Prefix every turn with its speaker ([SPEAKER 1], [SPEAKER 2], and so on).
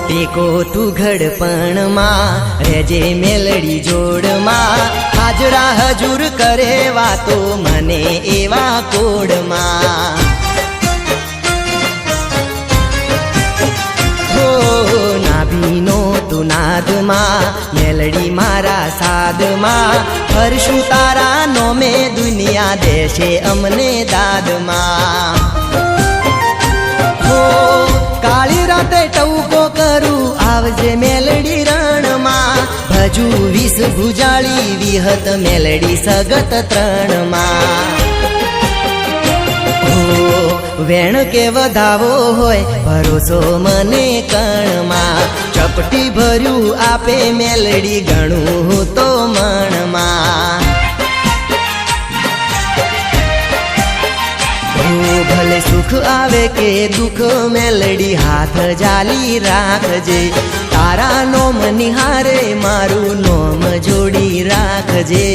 [SPEAKER 1] ટેકો તું ઘડપણમાં રેજે મેલડી જોડમાં હાજરા હજુર કરે વાતો મને એવા કોડમાં નાભીનો તું નાદમાં મેલડી મારા સાદમાં હરશું તારા નોમે દુનિયા દેશે અમને દાદમાં કાળી રાતે ટવકો કરું આવજે મેલડી રણમાં ભજુ વિષ ભુજાળી વિહત મેલડી સગત ત્રણમાં વેણ કે વધાવો હોય ભરોસો મને કણમાં ચપટી ભર્યું આપે મેલડી ગણું તો મણમાં ભલે સુખ આવે કે દુઃખ મેલડી હાથ જાલી રાખજે તારા નોમ નિહારે મારું નોમ જોડી રાખજે